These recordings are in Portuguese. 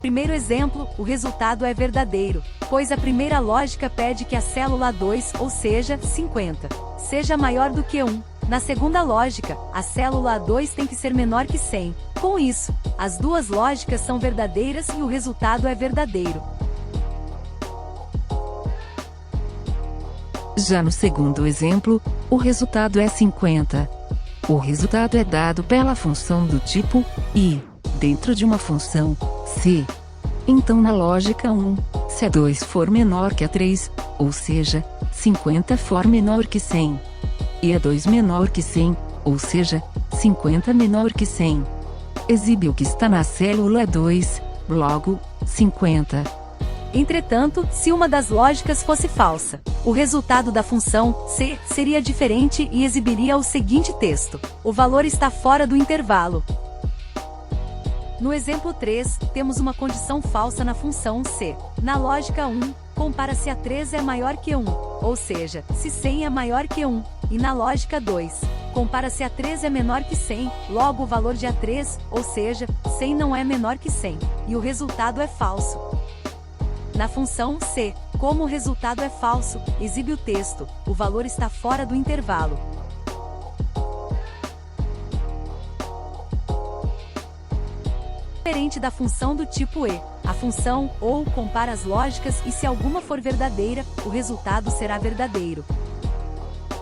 primeiro exemplo, o resultado é verdadeiro, pois a primeira lógica pede que a célula 2, ou seja, 50, seja maior do que 1. Na segunda lógica, a célula 2 tem que ser menor que 100. Com isso, as duas lógicas são verdadeiras e o resultado é verdadeiro. Já no segundo exemplo, o resultado é 50. O resultado é dado pela função do tipo i, dentro de uma função c. Então na lógica 1, se a 2 for menor que a 3, ou seja, 50 for menor que 100, e a 2 menor que 100, ou seja, 50 menor que 100, exibe o que está na célula 2, logo, 50. Entretanto, se uma das lógicas fosse falsa, o resultado da função c seria diferente e exibiria o seguinte texto: o valor está fora do intervalo. No exemplo 3, temos uma condição falsa na função c. Na lógica 1, compara se a 3 é maior que 1, ou seja, se 100 é maior que 1, e na lógica 2, compara se a 3 é menor que 100, logo o valor de A3, ou seja, 100 não é menor que 100, e o resultado é falso. Na função c, como o resultado é falso, exibe o texto: o valor está fora do intervalo. Diferente da função do tipo e, a função ou compara as lógicas e se alguma for verdadeira, o resultado será verdadeiro.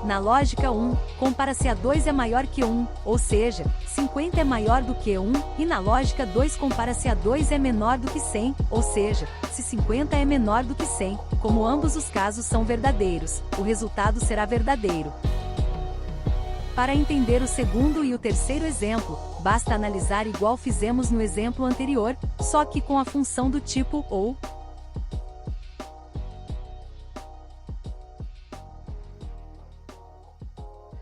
Na lógica 1, compara se a 2 é maior que 1, ou seja, 50 é maior do que 1, e na lógica 2 compara se a 2 é menor do que 100, ou seja, se 50 é menor do que 100, como ambos os casos são verdadeiros, o resultado será verdadeiro. Para entender o segundo e o terceiro exemplo, basta analisar igual fizemos no exemplo anterior, só que com a função do tipo ou.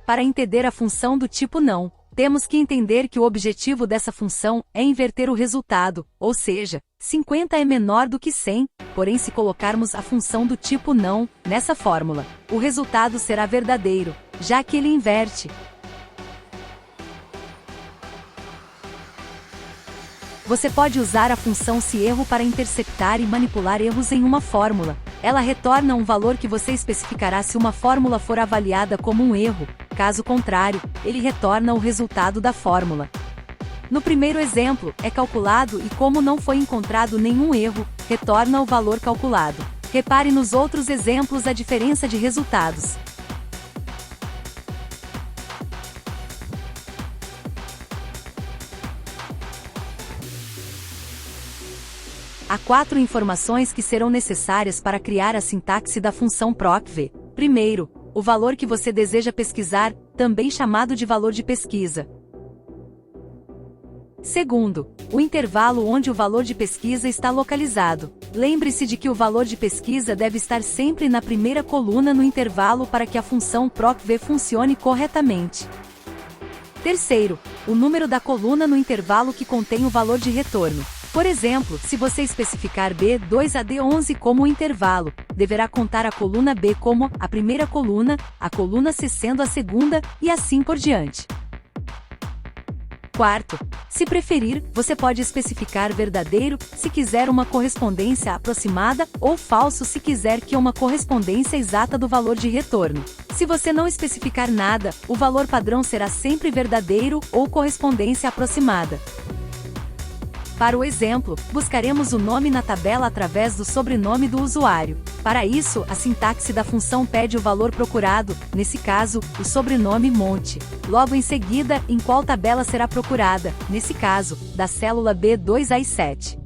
Para entender a função do tipo não, temos que entender que o objetivo dessa função é inverter o resultado, ou seja, 50 é menor do que 100, porém se colocarmos a função do tipo não, nessa fórmula, o resultado será verdadeiro, já que ele inverte. Você pode usar a função se-erro para interceptar e manipular erros em uma fórmula. Ela retorna um valor que você especificará se uma fórmula for avaliada como um erro, caso contrário, ele retorna o resultado da fórmula. No primeiro exemplo, é calculado e como não foi encontrado nenhum erro, retorna o valor calculado. Repare nos outros exemplos a diferença de resultados. Há 4 informações que serão necessárias para criar a sintaxe da função procv. Primeiro, o valor que você deseja pesquisar, também chamado de valor de pesquisa. Segundo, o intervalo onde o valor de pesquisa está localizado. Lembre-se de que o valor de pesquisa deve estar sempre na primeira coluna no intervalo para que a função procv funcione corretamente. Terceiro, o número da coluna no intervalo que contém o valor de retorno. Por exemplo, se você especificar B2 a D11 como intervalo, deverá contar a coluna B como a primeira coluna, a coluna C sendo a segunda, e assim por diante. Quarto, se preferir, você pode especificar verdadeiro, se quiser uma correspondência aproximada, ou falso se quiser que uma correspondência exata do valor de retorno. Se você não especificar nada, o valor padrão será sempre verdadeiro ou correspondência aproximada. Para o exemplo, buscaremos o nome na tabela através do sobrenome do usuário. Para isso, a sintaxe da função pede o valor procurado, nesse caso, o sobrenome Monte. Logo em seguida, em qual tabela será procurada, nesse caso, da célula B2 a I7.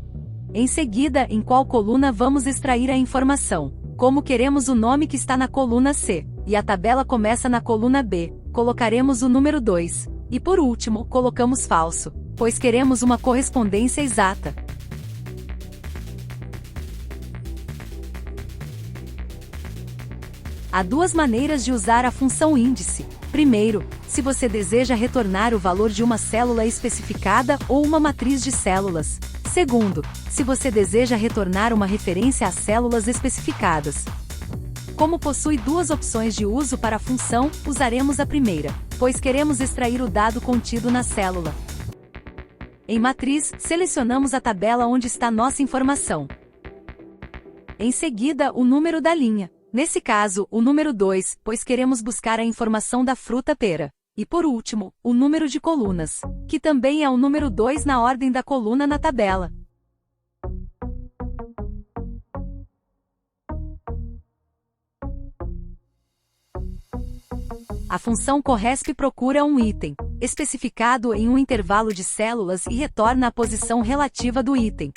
Em seguida, em qual coluna vamos extrair a informação. Como queremos o nome que está na coluna C, e a tabela começa na coluna B, colocaremos o número 2. E por último, colocamos falso, pois queremos uma correspondência exata. Há 2 maneiras de usar a função índice. Primeiro, se você deseja retornar o valor de uma célula especificada ou uma matriz de células. Segundo, se você deseja retornar uma referência a células especificadas. Como possui 2 opções de uso para a função, usaremos a primeira, pois queremos extrair o dado contido na célula. Em matriz, selecionamos a tabela onde está nossa informação. Em seguida, o número da linha. Nesse caso, o número 2, pois queremos buscar a informação da fruta pera. E por último, o número de colunas, que também é o número 2 na ordem da coluna na tabela. A função corresp procura um item, especificado em um intervalo de células e retorna a posição relativa do item.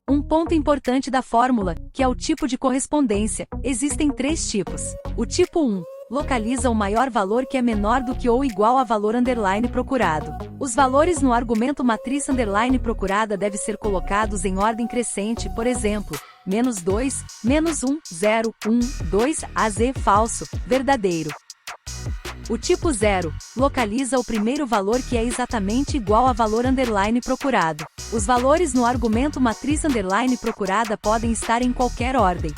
Um ponto importante da fórmula, que é o tipo de correspondência, existem 3 tipos. O tipo 1, localiza o maior valor que é menor do que ou igual a valor underline procurado. Os valores no argumento matriz underline procurada devem ser colocados em ordem crescente, por exemplo, -2, -1, 0, 1, 2, AZ falso, verdadeiro. O tipo 0, localiza o primeiro valor que é exatamente igual a valor underline procurado. Os valores no argumento matriz underline procurada podem estar em qualquer ordem.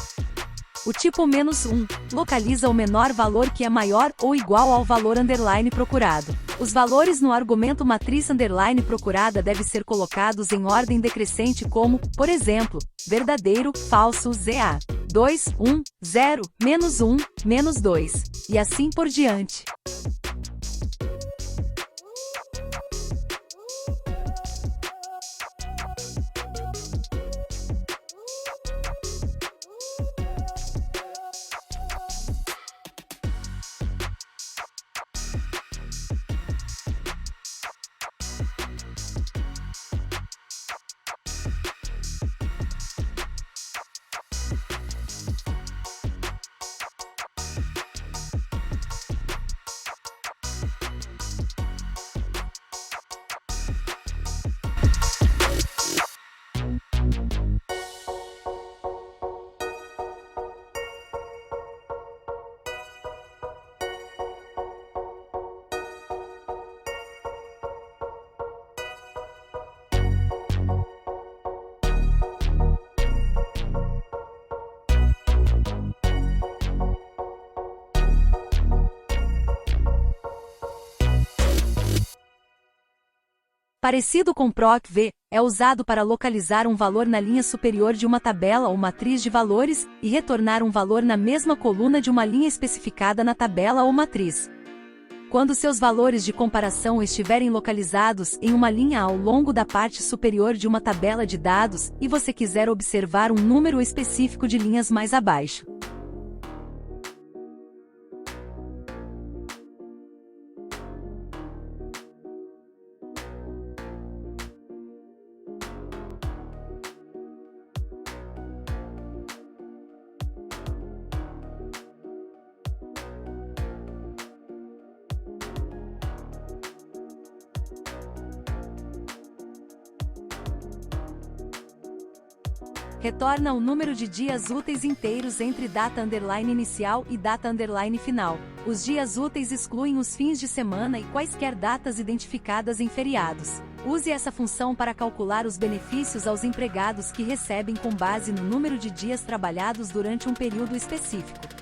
O tipo -1, localiza o menor valor que é maior ou igual ao valor underline procurado. Os valores no argumento matriz underline procurada devem ser colocados em ordem decrescente como, por exemplo, verdadeiro, falso, ZA. 2, 1, 0, -1, -2, e assim por diante. Parecido com PROC-V, é usado para localizar um valor na linha superior de uma tabela ou matriz de valores, e retornar um valor na mesma coluna de uma linha especificada na tabela ou matriz. Quando seus valores de comparação estiverem localizados em uma linha ao longo da parte superior de uma tabela de dados, e você quiser observar um número específico de linhas mais abaixo. Retorna o número de dias úteis inteiros entre data underline inicial e data underline final. Os dias úteis excluem os fins de semana e quaisquer datas identificadas em feriados. Use essa função para calcular os benefícios aos empregados que recebem com base no número de dias trabalhados durante um período específico.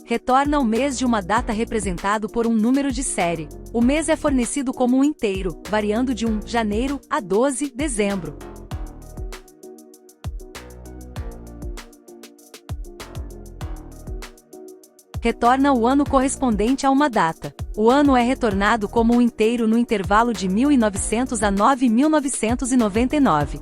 Retorna o mês de uma data representado por um número de série. O mês é fornecido como um inteiro, variando de 1 janeiro a 12 dezembro. Retorna o ano correspondente a uma data. O ano é retornado como um inteiro no intervalo de 1900 a 9.999.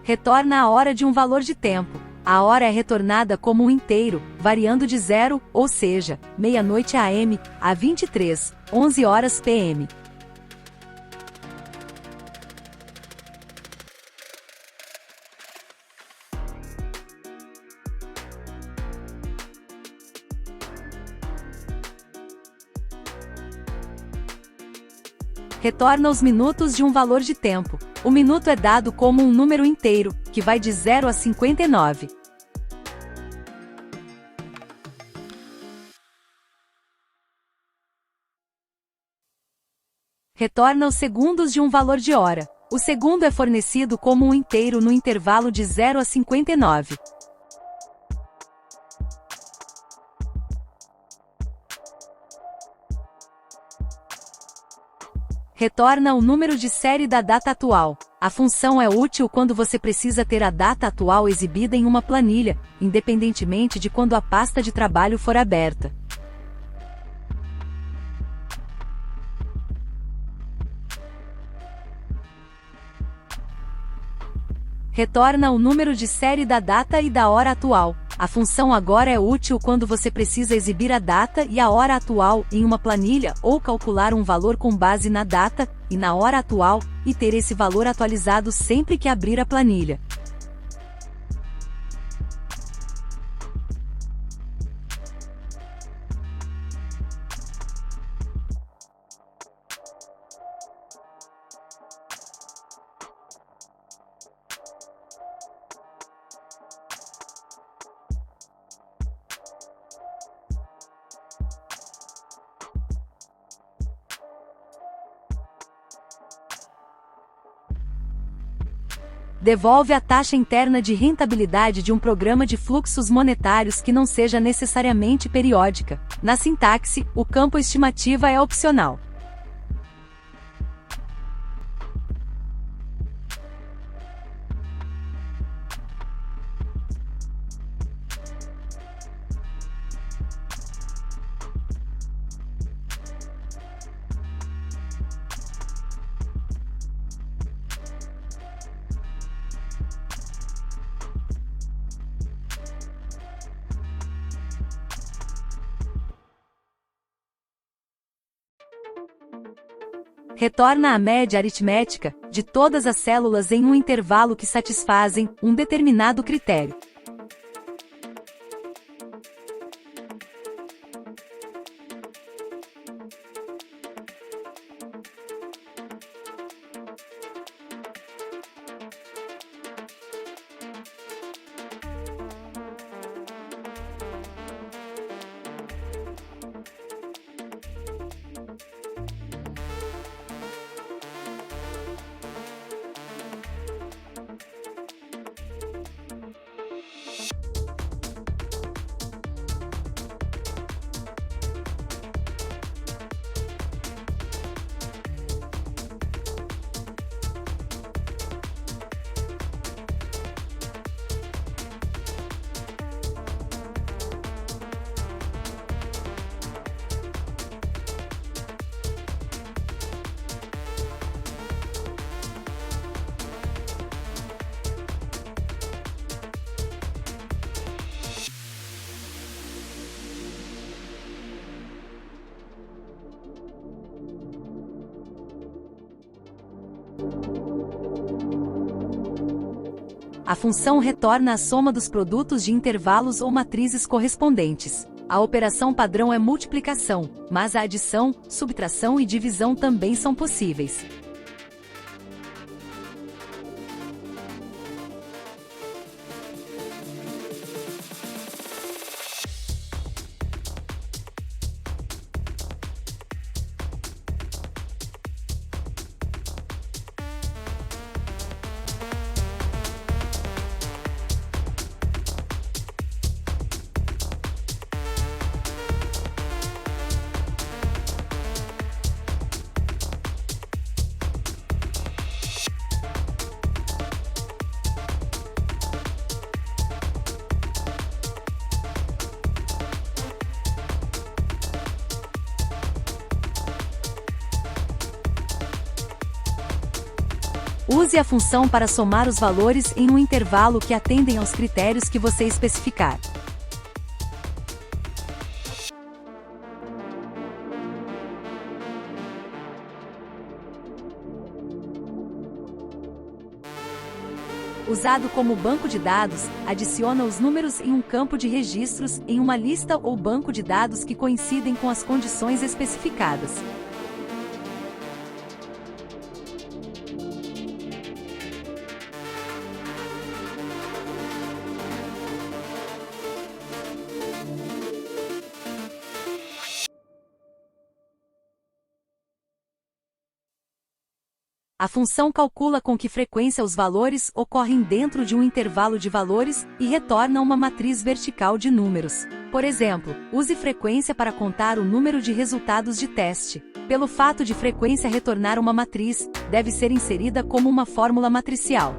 Retorna a hora de um valor de tempo. A hora é retornada como um inteiro, variando de 0, ou seja, meia-noite AM, a 23, 11 horas PM. Retorna os minutos de um valor de tempo. O minuto é dado como um número inteiro, que vai de 0 a 59. Retorna os segundos de um valor de hora. O segundo é fornecido como um inteiro no intervalo de 0 a 59. Retorna o número de série da data atual. A função é útil quando você precisa ter a data atual exibida em uma planilha, independentemente de quando a pasta de trabalho for aberta. Retorna o número de série da data e da hora atual. A função agora é útil quando você precisa exibir a data e a hora atual em uma planilha ou calcular um valor com base na data e na hora atual e ter esse valor atualizado sempre que abrir a planilha. Devolve a taxa interna de rentabilidade de um programa de fluxos monetários que não seja necessariamente periódica. Na sintaxe, o campo estimativa é opcional. Retorna a média aritmética de todas as células em um intervalo que satisfazem um determinado critério. A função retorna a soma dos produtos de intervalos ou matrizes correspondentes. A operação padrão é multiplicação, mas a adição, subtração e divisão também são possíveis. Use a função para somar os valores em um intervalo que atendem aos critérios que você especificar. Usado como banco de dados, adiciona os números em um campo de registros em uma lista ou banco de dados que coincidem com as condições especificadas. A função calcula com que frequência os valores ocorrem dentro de um intervalo de valores e retorna uma matriz vertical de números. Por exemplo, use frequência para contar o número de resultados de teste. Pelo fato de frequência retornar uma matriz, deve ser inserida como uma fórmula matricial.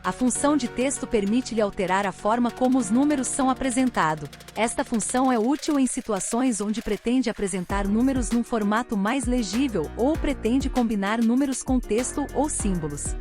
A função de texto permite-lhe alterar a forma como os números são apresentados. Esta função é útil em situações onde pretende apresentar números num formato mais legível ou pretende combinar números com texto ou símbolos.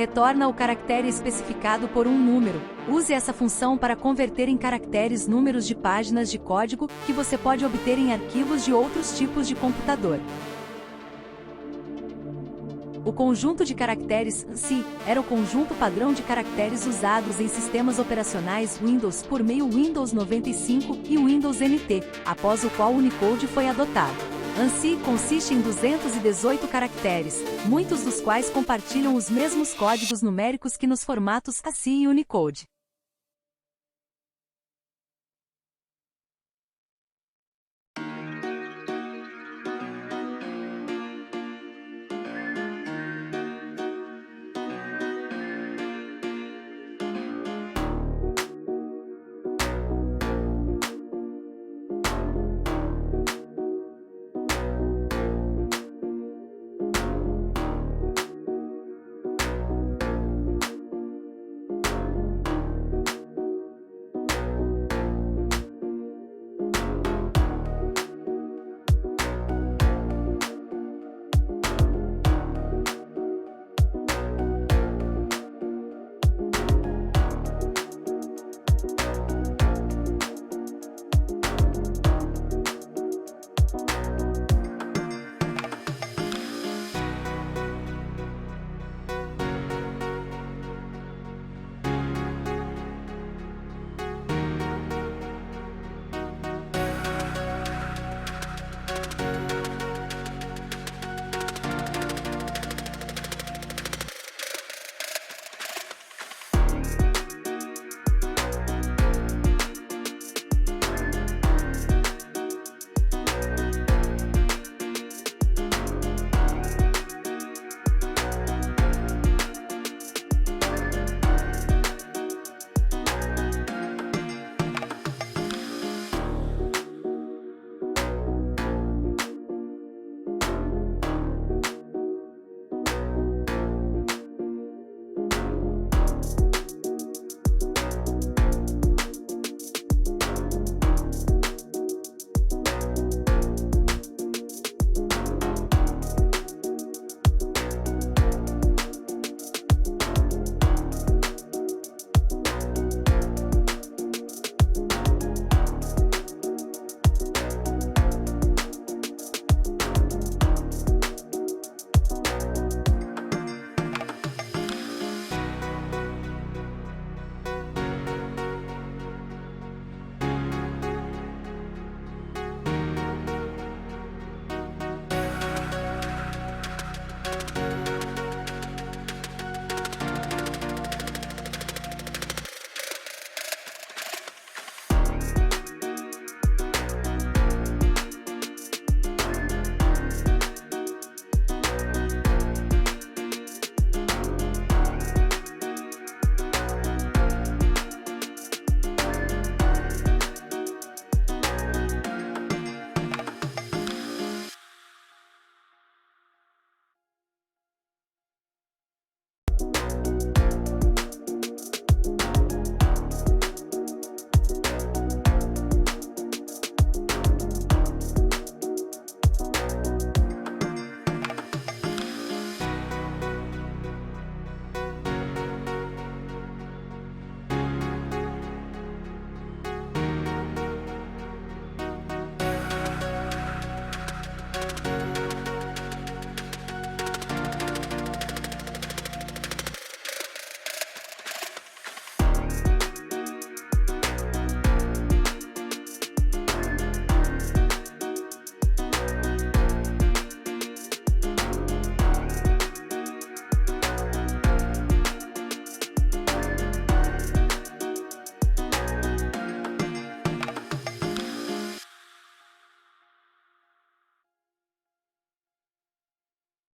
retorna o caractere especificado por um número. Use essa função para converter em caracteres números de páginas de código que você pode obter em arquivos de outros tipos de computador. O conjunto de caracteres ANSI era o conjunto padrão de caracteres usados em sistemas operacionais Windows por meio Windows 95 e Windows NT, após o qual o Unicode foi adotado. ANSI consiste em 218 caracteres, muitos dos quais compartilham os mesmos códigos numéricos que nos formatos ASCII e Unicode.